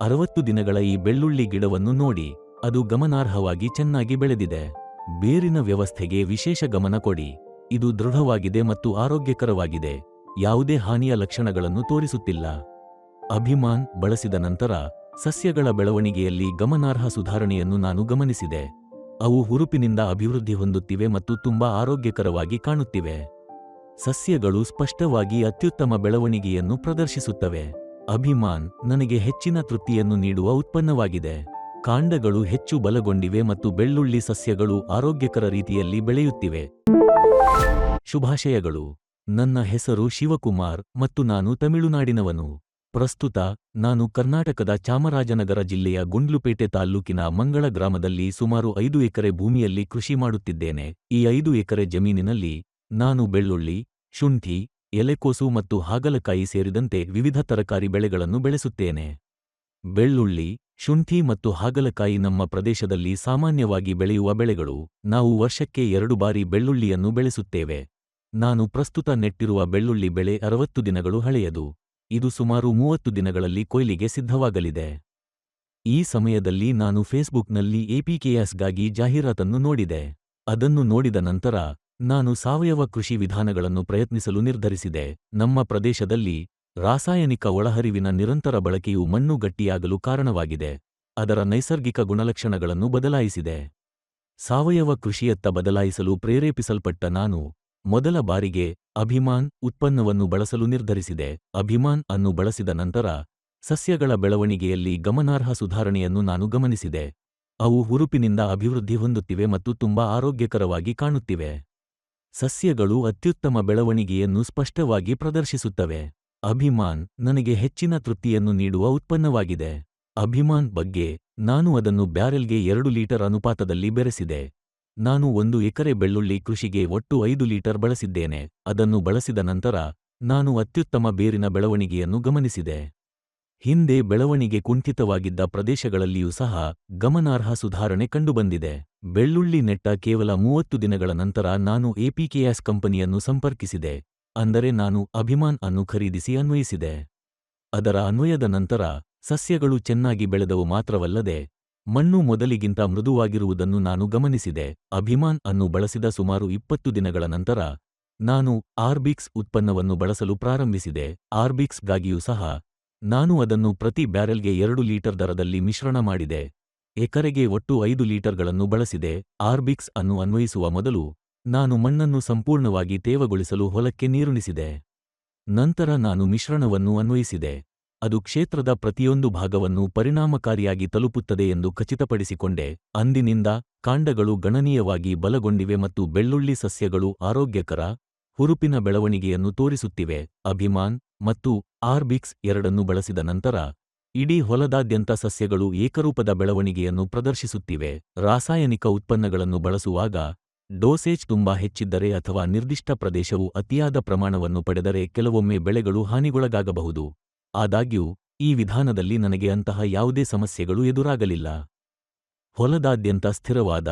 60 ದಿನಗಳ ಈ ಬೆಳ್ಳುಳ್ಳಿ ಗಿಡವನ್ನು ನೋಡಿ. ಅದು ಗಮನಾರ್ಹವಾಗಿ ಚೆನ್ನಾಗಿ ಬೆಳೆದಿದೆ. ಬೇರಿನ ವ್ಯವಸ್ಥೆಗೆ ವಿಶೇಷ ಗಮನ ಕೊಡಿ. ಇದು ದೃಢವಾಗಿದೆ ಮತ್ತು ಆರೋಗ್ಯಕರವಾಗಿದೆ. ಯಾವುದೇ ಹಾನಿಯ ಲಕ್ಷಣಗಳನ್ನು ತೋರಿಸುತ್ತಿಲ್ಲ. ಅಭಿಮಾನ್ ಬಳಸಿದ ನಂತರ ಸಸ್ಯಗಳ ಬೆಳವಣಿಗೆಯಲ್ಲಿ ಗಮನಾರ್ಹ ಸುಧಾರಣೆಯನ್ನು ನಾನು ಗಮನಿಸಿದೆ. ಅವು ಹುರುಪಿನಿಂದ ಅಭಿವೃದ್ಧಿ ಹೊಂದುತ್ತಿವೆ ಮತ್ತು ತುಂಬಾ ಆರೋಗ್ಯಕರವಾಗಿ ಕಾಣುತ್ತಿವೆ. ಸಸ್ಯಗಳು ಸ್ಪಷ್ಟವಾಗಿ ಅತ್ಯುತ್ತಮ ಬೆಳವಣಿಗೆಯನ್ನು ಪ್ರದರ್ಶಿಸುತ್ತವೆ. ಅಭಿಮಾನ್ ನನಗೆ ಹೆಚ್ಚಿನ ತೃಪ್ತಿಯನ್ನು ನೀಡುವ ಉತ್ಪನ್ನವಾಗಿದೆ. ಕಾಂಡಗಳು ಹೆಚ್ಚು ಬಲಗೊಂಡಿವೆ ಮತ್ತು ಬೆಳ್ಳುಳ್ಳಿ ಸಸ್ಯಗಳು ಆರೋಗ್ಯಕರ ರೀತಿಯಲ್ಲಿ ಬೆಳೆಯುತ್ತಿವೆ. ಶುಭಾಶಯಗಳು. ನನ್ನ ಹೆಸರು ಶಿವಕುಮಾರ್ ಮತ್ತು ನಾನು ತಮಿಳುನಾಡಿನವನು. ಪ್ರಸ್ತುತ ನಾನು ಕರ್ನಾಟಕದ ಚಾಮರಾಜನಗರ ಜಿಲ್ಲೆಯ ಗುಂಡ್ಲುಪೇಟೆ ತಾಲ್ಲೂಕಿನ ಮಂಗಳ ಗ್ರಾಮದಲ್ಲಿ ಸುಮಾರು 5 ಎಕರೆ ಭೂಮಿಯಲ್ಲಿ ಕೃಷಿ ಮಾಡುತ್ತಿದ್ದೇನೆ. ಈ 5 ಎಕರೆ ಜಮೀನಿನಲ್ಲಿ ನಾನು ಬೆಳ್ಳುಳ್ಳಿ, ಶುಂಠಿ, ಎಲೆಕೋಸು ಮತ್ತು ಹಾಗಲಕಾಯಿ ಸೇರಿದಂತೆ ವಿವಿಧ ತರಕಾರಿ ಬೆಳೆಗಳನ್ನು ಬೆಳೆಸುತ್ತೇನೆ. ಬೆಳ್ಳುಳ್ಳಿ, ಶುಂಠಿ ಮತ್ತು ಹಾಗಲಕಾಯಿ ನಮ್ಮ ಪ್ರದೇಶದಲ್ಲಿ ಸಾಮಾನ್ಯವಾಗಿ ಬೆಳೆಯುವ ಬೆಳೆಗಳು. ನಾವು ವರ್ಷಕ್ಕೆ 2 ಬಾರಿ ಬೆಳ್ಳುಳ್ಳಿಯನ್ನು ಬೆಳೆಸುತ್ತೇವೆ. ನಾನು ಪ್ರಸ್ತುತ ನೆಟ್ಟಿರುವ ಬೆಳ್ಳುಳ್ಳಿ ಬೆಳೆ 60 ದಿನಗಳು ಹಳೆಯದು. ಇದು ಸುಮಾರು 30 ದಿನಗಳಲ್ಲಿ ಕೊಯ್ಲಿಗೆ ಸಿದ್ಧವಾಗಲಿದೆ. ಈ ಸಮಯದಲ್ಲಿ ನಾನು ಫೇಸ್ಬುಕ್ನಲ್ಲಿ ಎಪಿಕೆಎಸ್ಗಾಗಿ ಜಾಹೀರಾತನ್ನು ನೋಡಿದೆ. ಅದನ್ನು ನೋಡಿದ ನಂತರ ನಾನು ಸಾವಯವ ಕೃಷಿ ವಿಧಾನಗಳನ್ನು ಪ್ರಯತ್ನಿಸಲು ನಿರ್ಧರಿಸಿದೆ. ನಮ್ಮ ಪ್ರದೇಶದಲ್ಲಿ ರಾಸಾಯನಿಕ ಒಳಹರಿವಿನ ನಿರಂತರ ಬಳಕೆಯು ಮಣ್ಣು ಗಟ್ಟಿಯಾಗಲು ಕಾರಣವಾಗಿದೆ. ಅದರ ನೈಸರ್ಗಿಕ ಗುಣಲಕ್ಷಣಗಳನ್ನು ಬದಲಾಯಿಸಿದೆ. ಸಾವಯವ ಕೃಷಿಯತ್ತ ಬದಲಾಯಿಸಲು ಪ್ರೇರೇಪಿಸಲ್ಪಟ್ಟ ನಾನು ಮೊದಲ ಬಾರಿಗೆ ಅಭಿಮಾನ್ ಉತ್ಪನ್ನವನ್ನು ಬಳಸಲು ನಿರ್ಧರಿಸಿದೆ. ಅಭಿಮಾನ್ ಅನ್ನು ಬಳಸಿದ ನಂತರ ಸಸ್ಯಗಳ ಬೆಳವಣಿಗೆಯಲ್ಲಿ ಗಮನಾರ್ಹ ಸುಧಾರಣೆಯನ್ನು ನಾನು ಗಮನಿಸಿದೆ. ಅವು ಹುರುಪಿನಿಂದ ಅಭಿವೃದ್ಧಿ ಹೊಂದುತ್ತಿವೆ ಮತ್ತು ತುಂಬಾ ಆರೋಗ್ಯಕರವಾಗಿ ಕಾಣುತ್ತಿವೆ. ಸಸ್ಯಗಳು ಅತ್ಯುತ್ತಮ ಬೆಳವಣಿಗೆಯನ್ನು ಸ್ಪಷ್ಟವಾಗಿ ಪ್ರದರ್ಶಿಸುತ್ತವೆ. ಅಭಿಮಾನ್ ನನಗೆ ಹೆಚ್ಚಿನ ತೃಪ್ತಿಯನ್ನು ನೀಡುವ ಉತ್ಪನ್ನವಾಗಿದೆ. ಅಭಿಮಾನ್ ಬಗ್ಗೆ ನಾನು ಅದನ್ನು ಬ್ಯಾರೆಲ್ಗೆ 2 ಲೀಟರ್ ಅನುಪಾತದಲ್ಲಿ ಬೆರೆಸಿದೆ. ನಾನು 1 ಎಕರೆ ಬೆಳ್ಳುಳ್ಳಿ ಕೃಷಿಗೆ ಒಟ್ಟು 5 ಲೀಟರ್ ಬಳಸಿದ್ದೇನೆ. ಅದನ್ನು ಬಳಸಿದ ನಂತರ ನಾನು ಅತ್ಯುತ್ತಮ ಬೇರಿನ ಬೆಳವಣಿಗೆಯನ್ನು ಗಮನಿಸಿದೆ. ಹಿಂದೆ ಬೆಳವಣಿಗೆ ಕುಂಠಿತವಾಗಿದ್ದ ಪ್ರದೇಶಗಳಲ್ಲಿಯೂ ಸಹ ಗಮನಾರ್ಹ ಸುಧಾರಣೆ ಕಂಡುಬಂದಿದೆ. ಬೆಳ್ಳುಳ್ಳಿ ನೆಟ್ಟ ಕೇವಲ 30 ದಿನಗಳ ನಂತರ ನಾನು ಎಪಿಕೆಎಸ್ ಕಂಪನಿಯನ್ನು ಸಂಪರ್ಕಿಸಿದೆ. ಅಂದರೆ ನಾನು ಅಭಿಮಾನ್ ಅನ್ನು ಖರೀದಿಸಿ ಅನ್ವಯಿಸಿದೆ. ಅದರ ಅನ್ವಯದ ನಂತರ ಸಸ್ಯಗಳು ಚೆನ್ನಾಗಿ ಬೆಳೆದವು ಮಾತ್ರವಲ್ಲದೆ ಮಣ್ಣು ಮೊದಲಿಗಿಂತ ಮೃದುವಾಗಿರುವುದನ್ನು ನಾನು ಗಮನಿಸಿದೆ. ಅಭಿಮಾನ್ ಅನ್ನು ಬಳಸಿದ ಸುಮಾರು 20 ದಿನಗಳ ನಂತರ ನಾನು ಆರ್ಬಿಕ್ಸ್ ಉತ್ಪನ್ನವನ್ನು ಬಳಸಲು ಪ್ರಾರಂಭಿಸಿದೆ. ಆರ್ಬಿಕ್ಸ್ಗಾಗಿಯೂ ಸಹ ನಾನು ಅದನ್ನು ಪ್ರತಿ ಬ್ಯಾರೆಲ್ಗೆ 2 ಲೀಟರ್ ದರದಲ್ಲಿ ಮಿಶ್ರಣ ಮಾಡಿದೆ. ಎಕರೆಗೆ ಒಟ್ಟು 5 ಲೀಟರ್ಗಳನ್ನು ಬಳಸಿದೆ. ಆರ್ಬಿಕ್ಸ್ ಅನ್ನು ಅನ್ವಯಿಸುವ ಮೊದಲು ನಾನು ಮಣ್ಣನ್ನು ಸಂಪೂರ್ಣವಾಗಿ ತೇವಗೊಳಿಸಲು ಹೊಲಕ್ಕೆ ನೀರುಣಿಸಿದೆ. ನಂತರ ನಾನು ಮಿಶ್ರಣವನ್ನು ಅನ್ವಯಿಸಿದೆ. ಅದು ಕ್ಷೇತ್ರದ ಪ್ರತಿಯೊಂದು ಭಾಗವನ್ನು ಪರಿಣಾಮಕಾರಿಯಾಗಿ ತಲುಪುತ್ತದೆ ಎಂದು ಖಚಿತಪಡಿಸಿಕೊಂಡೆ. ಅಂದಿನಿಂದ ಕಾಂಡಗಳು ಗಣನೀಯವಾಗಿ ಬಲಗೊಂಡಿವೆ ಮತ್ತು ಬೆಳ್ಳುಳ್ಳಿ ಸಸ್ಯಗಳು ಆರೋಗ್ಯಕರ, ಹುರುಪಿನ ಬೆಳವಣಿಗೆಯನ್ನು ತೋರಿಸುತ್ತಿವೆ. ಅಭಿಮಾನ್ ಮತ್ತು ಆರ್ಬಿಕ್ಸ್ ಎರಡನ್ನೂ ಬಳಸಿದ ನಂತರ ಇಡೀ ಹೊಲದಾದ್ಯಂತ ಸಸ್ಯಗಳು ಏಕರೂಪದ ಬೆಳವಣಿಗೆಯನ್ನು ಪ್ರದರ್ಶಿಸುತ್ತಿವೆ. ರಾಸಾಯನಿಕ ಉತ್ಪನ್ನಗಳನ್ನು ಬಳಸುವಾಗ ಡೋಸೇಜ್ ತುಂಬಾ ಹೆಚ್ಚಿದ್ದರೆ ಅಥವಾ ನಿರ್ದಿಷ್ಟ ಪ್ರದೇಶವು ಅತಿಯಾದ ಪ್ರಮಾಣವನ್ನು ಪಡೆದರೆ ಕೆಲವೊಮ್ಮೆ ಬೆಳೆಗಳು ಹಾನಿಗೊಳಗಾಗಬಹುದು. ಆದಾಗ್ಯೂ ಈ ವಿಧಾನದಲ್ಲಿ ನನಗೆ ಅಂತಹ ಯಾವುದೇ ಸಮಸ್ಯೆಗಳು ಎದುರಾಗಲಿಲ್ಲ. ಹೊಲದಾದ್ಯಂತ ಸ್ಥಿರವಾದ,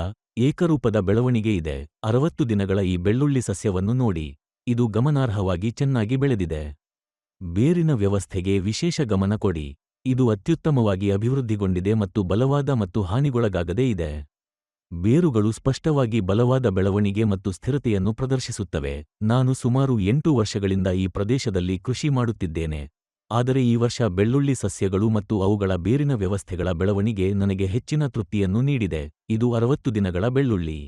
ಏಕರೂಪದ ಬೆಳವಣಿಗೆ ಇದೆ. 60 ದಿನಗಳ ಈ ಬೆಳ್ಳುಳ್ಳಿ ಸಸ್ಯವನ್ನು ನೋಡಿ. ಇದು ಗಮನಾರ್ಹವಾಗಿ ಚೆನ್ನಾಗಿ ಬೆಳೆದಿದೆ. ಬೇರಿನ ವ್ಯವಸ್ಥೆಗೆ ವಿಶೇಷ ಗಮನ ಕೊಡಿ. ಇದು ಅತ್ಯುತ್ತಮವಾಗಿ ಅಭಿವೃದ್ಧಿಗೊಂಡಿದೆ ಮತ್ತು ಬಲವಾದ ಮತ್ತು ಹಾನಿಗೊಳಗಾಗದೇ ಇದೆ. ಬೇರುಗಳು ಸ್ಪಷ್ಟವಾಗಿ ಬಲವಾದ ಬೆಳವಣಿಗೆ ಮತ್ತು ಸ್ಥಿರತೆಯನ್ನು ಪ್ರದರ್ಶಿಸುತ್ತವೆ. ನಾನು ಸುಮಾರು 8 ವರ್ಷಗಳಿಂದ ಈ ಪ್ರದೇಶದಲ್ಲಿ ಕೃಷಿ ಮಾಡುತ್ತಿದ್ದೇನೆ. ಆದರೆ ಈ ವರ್ಷ ಬೆಳ್ಳುಳ್ಳಿ ಸಸ್ಯಗಳು ಮತ್ತು ಅವುಗಳ ಬೇರಿನ ವ್ಯವಸ್ಥೆಗಳ ಬೆಳವಣಿಗೆ ನನಗೆ ಹೆಚ್ಚಿನ ತೃಪ್ತಿಯನ್ನು ನೀಡಿದೆ. ಇದು 60 ದಿನಗಳ ಬೆಳ್ಳುಳ್ಳಿ.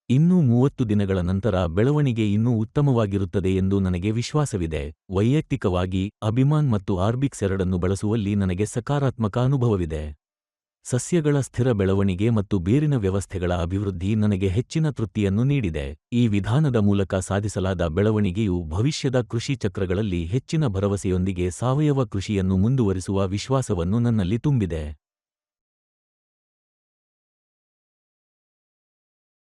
ಇನ್ನೂ 30 ದಿನಗಳ ನಂತರ ಬೆಳವಣಿಗೆ ಇನ್ನೂ ಉತ್ತಮವಾಗಿರುತ್ತದೆ ಎಂದು ನನಗೆ ವಿಶ್ವಾಸವಿದೆ. ವೈಯಕ್ತಿಕವಾಗಿ ಅಭಿಮಾನ್ ಮತ್ತು ಆರ್ಬಿಕ್ಸ್ ಎರಡನ್ನು ಬಳಸುವಲ್ಲಿ ನನಗೆ ಸಕಾರಾತ್ಮಕ ಅನುಭವವಿದೆ. ಸಸ್ಯಗಳ ಸ್ಥಿರ ಬೆಳವಣಿಗೆ ಮತ್ತು ಬೇರಿನ ವ್ಯವಸ್ಥೆಗಳ ಅಭಿವೃದ್ಧಿ ನನಗೆ ಹೆಚ್ಚಿನ ತೃಪ್ತಿಯನ್ನು ನೀಡಿದೆ. ಈ ವಿಧಾನದ ಮೂಲಕ ಸಾಧಿಸಲಾದ ಬೆಳವಣಿಗೆಯು ಭವಿಷ್ಯದ ಕೃಷಿ ಚಕ್ರಗಳಲ್ಲಿ ಹೆಚ್ಚಿನ ಭರವಸೆಯೊಂದಿಗೆ ಸಾವಯವ ಕೃಷಿಯನ್ನು ಮುಂದುವರಿಸುವ ವಿಶ್ವಾಸವನ್ನು ನನ್ನಲ್ಲಿ ತುಂಬಿದೆ.